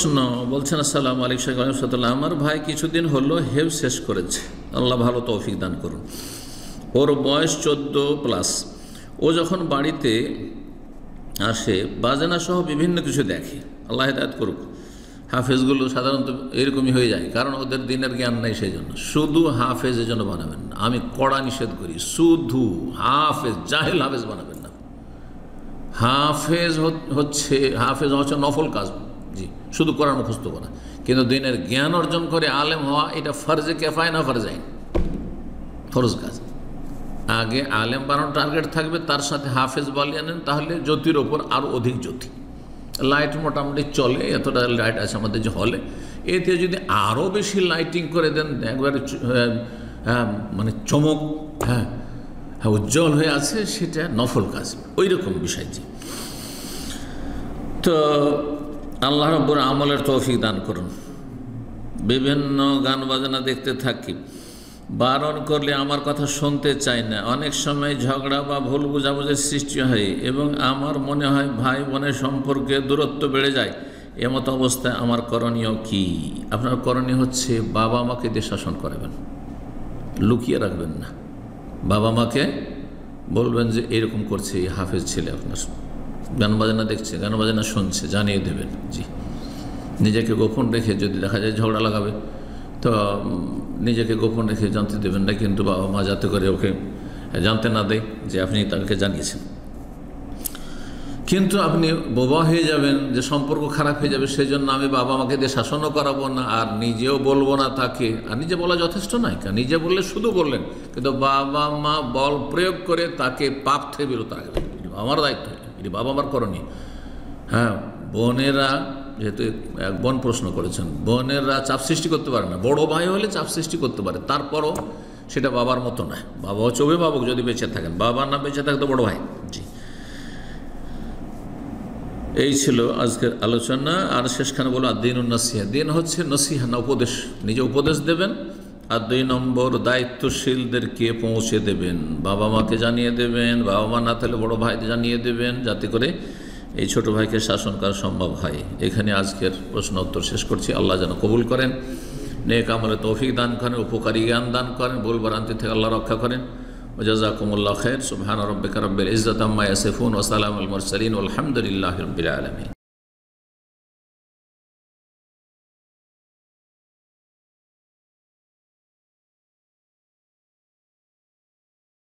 প্রশ্ন বলছেন, আসসালামু আলাইকুম ওয়া রাহমাতুল্লাহ। আমার ভাই কিছুদিন হলো হেফ শেষ করেছে, আল্লাহ ভালো তৌফিক দান করুন। ওর বয়স 14+। ও যখন বাড়িতে আসে বাজনা সহ বিভিন্ন কিছু দেখে, আল্লাহ হেদায়েত করুক। হাফেজগুলো সাধারণত এরকমই হয়ে যায়, কারণ ওদের দিনের জ্ঞান নেই। সেই জন্য শুধু হাফেজের জন্য বানাবেন না, আমি কড়া নিষেধ করি। শুধু হাফেজ, জাহেল হাফেজ বানাবেন না। হাফেজ হচ্ছে নফল কাজ, জি, শুধু কোরআন মুখস্থ করা। কিন্তু দিনের জ্ঞান অর্জন করে আলেম হওয়া, এটা ফরজে কেফায় না ফরজ আইন, ফরজ কাজ। আগে আলেম বানানোর টার্গেট থাকবে, তার সাথে হাফেজ বানিয়ে আনেন, তাহলে জ্যোতির ওপর আরও অধিক জ্যোতি। লাইট মোটামুটি চলে, এতটা লাইট আছে আমাদের যে হলে, এতে যদি আরও বেশি লাইটিং করে দেন, একবারে মানে চমক, হ্যাঁ উজ্জ্বল হয়ে আছে, সেটা নফল কাজ, ওই রকম বিষয়টি। তো আল্লাহ রাব্বুল আমলের তৌফিক দান করুন। বিভিন্ন গান বাজনা দেখতে থাকি, বারণ করলে আমার কথা শুনতে চাই না। অনেক সময় ঝগড়া বা ভুল বোঝাবুঝির সৃষ্টি হয় এবং আমার মনে হয় ভাই বোনের সম্পর্কে দূরত্ব বেড়ে যায়। এমতো অবস্থায় আমার করণীয় কি? আপনার করণীয় হচ্ছে বাবা মাকে দিয়ে শাসন করাবেন, লুকিয়ে রাখবেন না। বাবা মাকে বলবেন যে এরকম করছে এই হাফেজ ছেলে, আপনার গান বাজনা দেখছে, গান বাজনা শুনছে, জানিয়ে দেবেন। জি, নিজেকে গোপন রেখে যদি দেখা যায় ঝগড়া লাগাবে, তো নিজেকে গোপন রেখে জানতে দেবেন না, কিন্তু বাবা মা যাতে করে ওকে জানতে না দেয় যে আপনি তাকে জানিয়েছেন। কিন্তু আপনি বোবা হয়ে যাবেন যে সম্পর্ক খারাপ হয়ে যাবে, সেই জন্য আমি বাবা মাকে দিয়ে শাসনও করাবো না, আর নিজেও বলবো না তাকে। আর নিজে বলা যথেষ্ট নয়, কারণ নিজে বললে শুধু বললেন, কিন্তু বাবা মা বল প্রয়োগ করে তাকে পাপ থেকে বিরত রাখবেন। আমার দায়িত্ব, এটি বাবা মার করণীয়। হ্যাঁ, বোনেরা, যেহেতু এক বোন প্রশ্ন করেছেন, বোনেরা চাপ সৃষ্টি করতে পারে না। বড় ভাই হলে চাপ সৃষ্টি করতে পারে, তারপরও সেটা বাবার মতো নয়। বাবা হচ্ছে অভিভাবক, যদি বেঁচে থাকেন। বাবা না বেঁচে থাকে তো বড় ভাই। জি, এই ছিল আজকের আলোচনা। আর শেষখানে বলো আদ-দীনুন নসিহা। দিন হচ্ছে নসিহা, না উপদেশ। নিজে উপদেশ দেবেন, আর 2 নম্বর দায়িত্বশীলদেরকে পৌঁছে দেবেন, বাবা মাকে জানিয়ে দেবেন, বাবা মা না থাকলে বড় ভাইকে জানিয়ে দেবেন, যাতে করে এই ছোট ভাইকে শাসন করা সম্ভব হয়। এখানে আজকের প্রশ্ন উত্তর শেষ করছি। আল্লাহ যেন কবুল করেন, নেক আমলে তৌফিক দান করেন, উপকারী জ্ঞান দান করেন, ভুল ভ্রান্তি থেকে আল্লাহ রক্ষা করেন। জাযাকুমুল্লাহু খাইর। সুবহান রাব্বিকা রাব্বিল ইজ্জাতি আম্মা ইয়াসিফুন ওয়া সালামুল মুরসালিন ওয়ালহামদুলিল্লাহি রাব্বিল আলামিন।